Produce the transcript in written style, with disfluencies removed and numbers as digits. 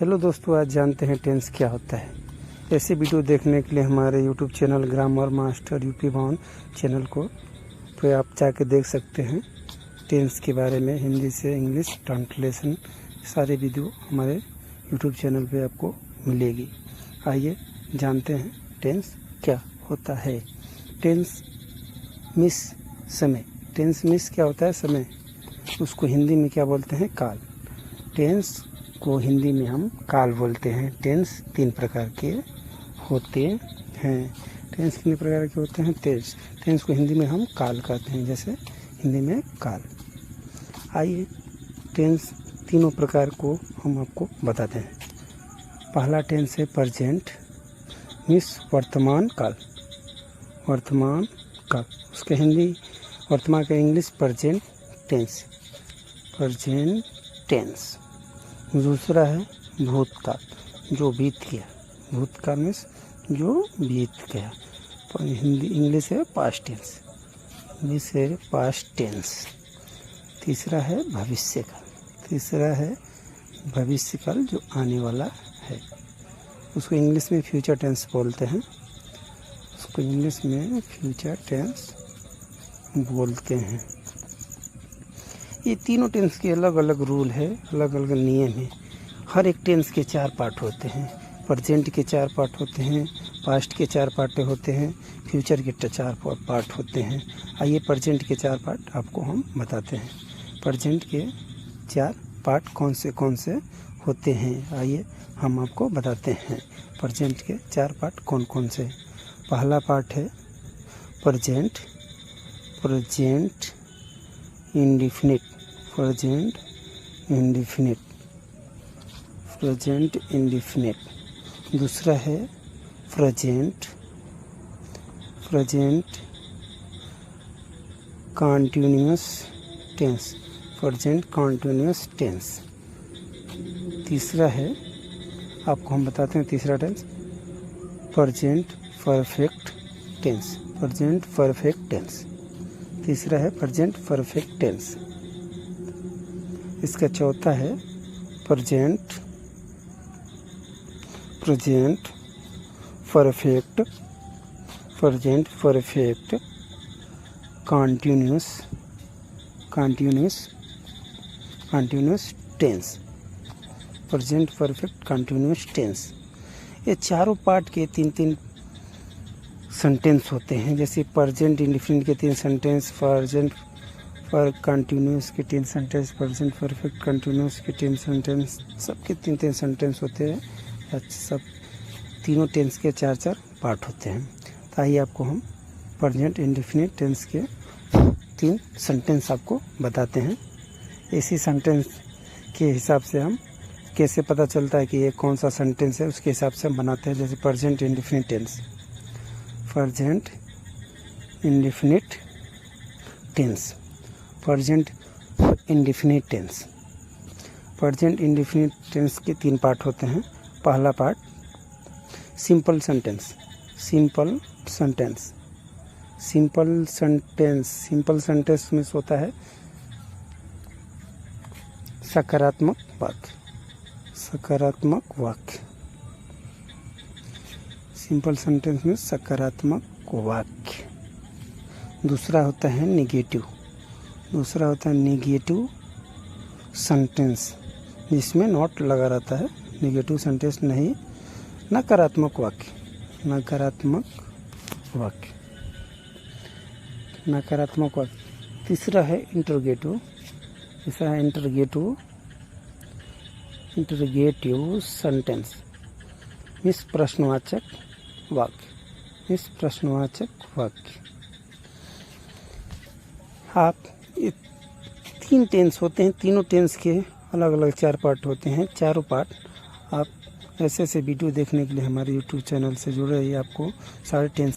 Hello दोस्तों, आज जानते हैं टेंस क्या होता है। ऐसे वीडियो देखने के लिए हमारे YouTube channel grammar master UP भवन चैनल को तो आप जाके देख सकते हैं। टेंस के बारे में हिंदी से इंग्लिश ट्रांसलेशन सारे वीडियो हमारे यूट्यूब चैनल पे आपको मिलेगी। आइए जानते हैं टेंस क्या होता है। टेंस मिस समय। टेंस मिस क्या होता है? समय। उसको हिंदी में क्या बोलते हैं? काल। टेंस को हिंदी में हम काल बोलते हैं। टेंस 3 प्रकार के होते हैं। टेंस कितने प्रकार के होते हैं? टेंस को हिंदी में हम काल कहते हैं, जैसे हिंदी में काल। आइए टेंस तीनों प्रकार को हम आपको बताते हैं। पहला टेंस है प्रेजेंट, मीन्स वर्तमान काल। वर्तमान काल उसके हिंदी वर्तमान का English present tense. Present tense. दूसरा है भूतकाल, जो बीत गया। भूतकाल मीन्स जो बीत गया। हिंदी इंग्लिश है पास्ट टेंस। इंग्लिश है पास्ट टेंस। तीसरा है भविष्यकाल। तीसरा है भविष्यकाल जो आने वाला है। उसको इंग्लिश में फ्यूचर टेंस बोलते हैं। उसको इंग्लिश में फ्यूचर टेंस बोलते हैं। ये तीनों टेंस के अलग अलग रूल है, अलग अलग नियम है। हर एक टेंस के 4 पार्ट होते हैं। प्रेजेंट के 4 पार्ट होते हैं, पास्ट के 4 पार्ट होते हैं, फ्यूचर के 4 पार्ट होते हैं। आइए प्रेजेंट के 4 पार्ट आपको हम बताते हैं। प्रेजेंट के 4 पार्ट कौन से होते हैं, आइए हम आपको बताते हैं। प्रेजेंट के 4 पार्ट कौन कौन से। पहला पार्ट है प्रेजेंट इंडिफिनिट। Present indefinite. दूसरा है present continuous tense. Present continuous tense. तीसरा है, आपको हम बताते हैं तीसरा tense, present perfect tense. Present perfect tense. तीसरा है प्रेजेंट परफेक्ट टेंस। इसका चौथा है present perfect continuous tense. Present perfect continuous tense. ये चारों पार्ट के 3-3 सेंटेंस होते हैं। जैसे प्रेजेंट इंडिफिनिट के 3 सेंटेंस, प्रेजेंट पर कंटिन्यूअस के 3 सेंटेंस, प्रेजेंट परफेक्ट कंटिन्यूअस के 3 सेंटेंस, सबके 3-3 सेंटेंस होते हैं। सब तीनों टेंस के 4-4 पार्ट होते हैं। तो आइए आपको हम प्रेजेंट इंडिफिनिट टेंस के 3 सेंटेंस आपको बताते हैं। इसी सेंटेंस के हिसाब से हम कैसे पता चलता है कि ये कौन सा सेंटेंस है, उसके हिसाब से हम बनाते हैं। जैसे present indefinite tense. Present indefinite tense. Present indefinite tense. Present indefinite tense के 3 पार्ट होते हैं। पहला part simple sentence. Simple sentence में होता है सकारात्मक वाक्य। सिंपल सेंटेंस में सकारात्मक वाक्य। दूसरा होता है नेगेटिव सेंटेंस, जिसमें नॉट लगा रहता है। नेगेटिव सेंटेंस नहीं, नकारात्मक वाक्य। तीसरा है इंटरोगेटिव सेंटेंस, मीन्स प्रश्नवाचक वाक्य। आप ये 3 टेंस होते हैं। तीनों टेंस के अलग अलग 4 पार्ट होते हैं। चारों पार्ट आप ऐसे वीडियो देखने के लिए हमारे यूट्यूब चैनल से जुड़े रहिए। आपको सारे टेंस